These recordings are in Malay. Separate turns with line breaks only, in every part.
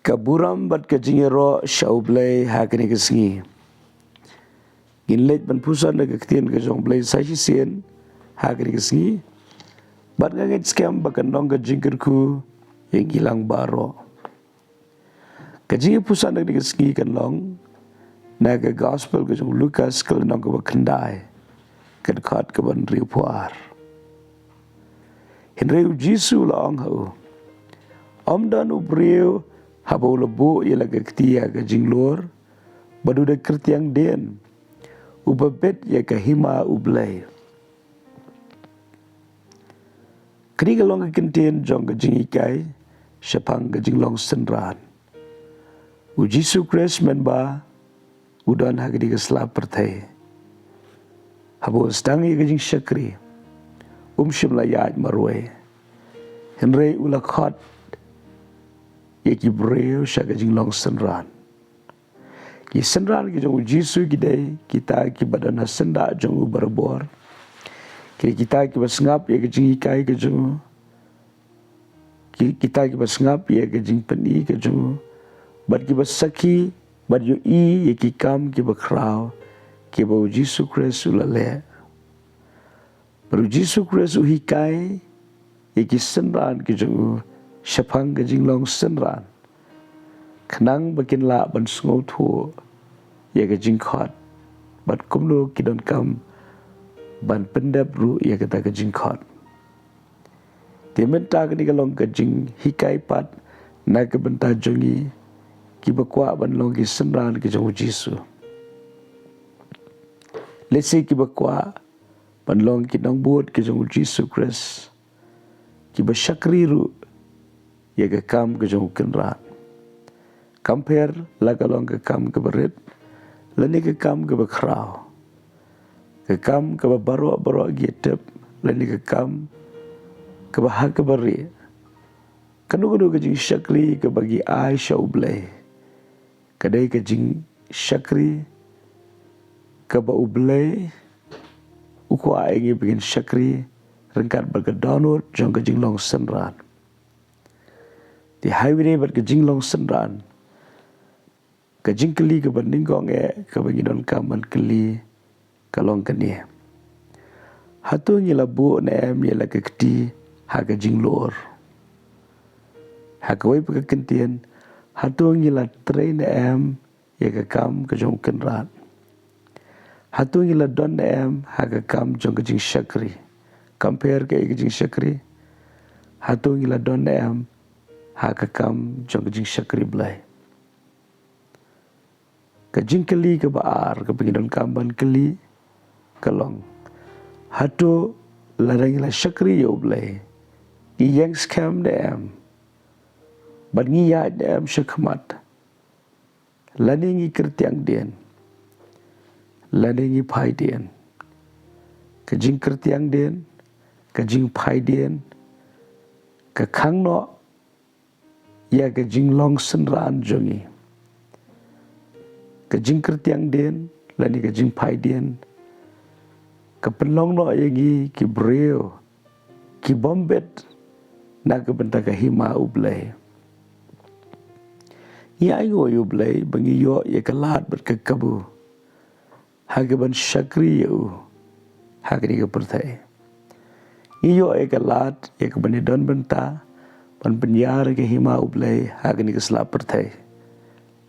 Kaburam bat ka jingero shaublay hakani kasngi. Ginlet ban pusan na kaktian ka jongblay sashi sien hakani kasngi. Bat ngangit scam bakan nong ka jingkerku yang hilang baro. Ka Jingpuson na kasngi kan long na ka gospel ka jong Lukas ka nong ka bakandai kan khat ka ban ripuar. Henry Jisu laong hau. Omdan ubriu habau lebu ialah ketia ke jinglur, badu de kyrtiang dien, ubabet ya ke hima ublay. Kini kalong ke kentien jong ke jingikai, syapang ke jinglong senran. Ujisu kres menba, udan hagdi ke selap pertai. Habau sedang ya ke jing syakri, layat marway. Henry ulakhat, ki breu syaga jinglong senran. Ki senran ki jong Jisu gidai kita ki badana senda jong berbor. Kita ki basngap ya ke jingikai ke jong. Kita ki basngap ya ke jing peni ke jong. Bad ki basaki bad yo ya ki kam ki bakrau ki bau Jisu Kristus lale. Baru Jisu Kristus hikai ya ki senran ki jong syapang ke jinglong senran. Kenang bakin la ban sungau tu ya ke jingkot. Bat kumlu kidon kam ban pendap ru ya kata ke jingkot. Dia minta ke ni kalong ke jing hikai pat na ke benta jongi ki bakwa ban long ki senran ke jong Jisu. Lesi ki bakwa ban long ki nong buat ke jong Jisu Kristus. Ki basyakri ru ya ke kam ke jong kenrat. Kamper la kalong ke kam ke berit, lani ke kam ke bekrau. Ke kam ke barok-barok gitep, lani ke kam ke bahag ke beri. Kanu-kanu ke jing syakri ke bagi ai syaublay. Kadai ke jing syakri ke ba ublay, uku ai ngi bikin syakri rengkat berkedanut jong ke jing long senran. Di highway ber ke jinglong senran, ke jingkeli ke bandinggong ke bangidon kaman keli kalong keni. Hatu ngila bu nem yela ke keti ha ke jinglur. Ha ke wai pe kentien hatu ngila train em ya ke kam ke jong kenrat. Hatu ngila don em ha ke kam jong ke jing syakri. Compare ke jing syakri. Hatu ngila don em ha ke kam jong ke jing syakri belai. Ke jing keli ke baar ke pengidon kamban keli kalong. Hatu ladang ila syakri yo belai. I yang skam dem. Bad ngiya dem syakmat. Lani ngi kyrtiang dien. Lani ngi pai dien. Ke jing kyrtiang dien, ke jing pai dien, ke kang no ya ke jinglong senran jongi. Ke jing kyrtiang dien, lani ke jing pai dien. Ke penlong no yangi ki breu, ki bombet, na ke benta ke hima ublay. Ia ingo ublay, bangi yo ya ke lat berkekabu. Hage ban syakri yu, hage ni ke pertai. Iyo ya ke lat, ya ke banidon benta, pan penyar ke hima ublay hagni ke selap pertai.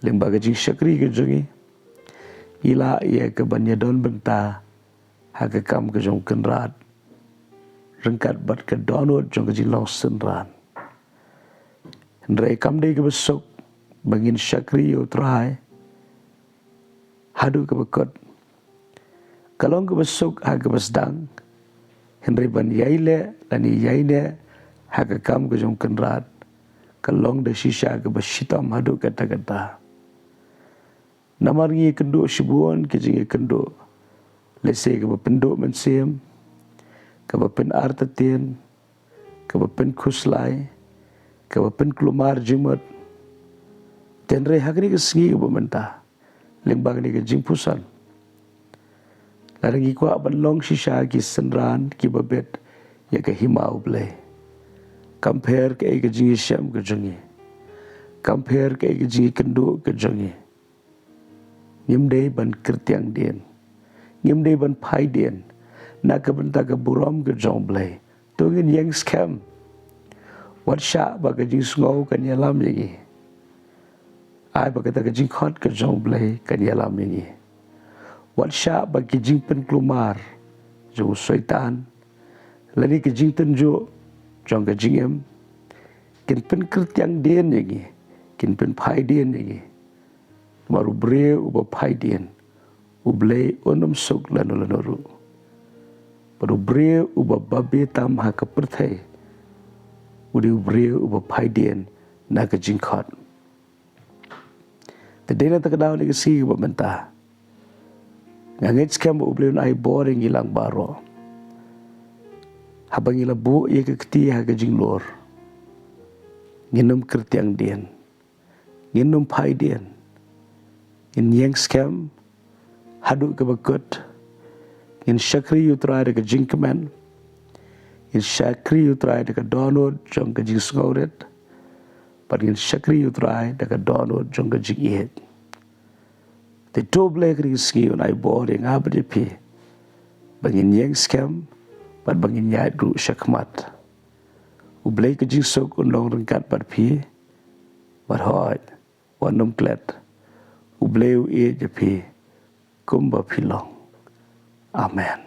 Lembaga jing syakri ke jongi. Ila ia ke banyadon benta haga kam ke jong kenrat. Rengkat bat ke donut jong ke jinglong senran. Hendrai kam dei ke besok bangin syakri yo trai. Hadu ke bekot. Kalong ke besok haga besdang. Hendrai ban yaile lani yaine haga kam ke jong kenrat. Kalong de shisha ke besitam hadu kata-kata. Namar ngi kenduk sibuan ke jingi kenduk. Lese ke bependuk mensim. Ke bepen artetien. Ke bepen kuslai. Ke bepen kelumar jimat. Tenre hagni ke sengi ke bementah. Lembang ni ke Jingpuson. Larangi kuak ban shisha ki senran ki babet ya ke himau belai. Compare ke jingi syam ke jungi. compare ke jing kendu ke jongi ngimde ban kyrtiang dien ngimde ban phai dien na ka benta ka buram ke jong blai tungin yang scam wat sha ba ka jing sngo kan yalam yi ai ba ka ta ka jing khot ke jong blai kan yalam yi wat sha ba ki jing pen klumar jo syaitan lani ke jing tenjo jong ka jing em kin pen kyrtiang dien yi kin pen phai dien yi maru bre uba phai dien ublei onum sok lanoru maru bre uba babe tam ha ka perthai udi bre uba phai dien na ka jing khot te dena ta ka daw ni si uba menta ngangit scam ublei ai boring ilang baro habang ila bu ye ka kti ha ka jinglur nginum kyrtiang dien nginum phai dien in yang scam hadu ke bakut in shakri utrai de jinkman in shakri utrai de download jong ka jing sngauret but in shakri utrai de download jong ka jing yet the two black ring ski on I boarding abdi pi bangin yang scam but bangin yai ru shakmat u black jing sok unong rengkat but pi but hot wanum klet ubleu e jepi kumba pilong. Amen.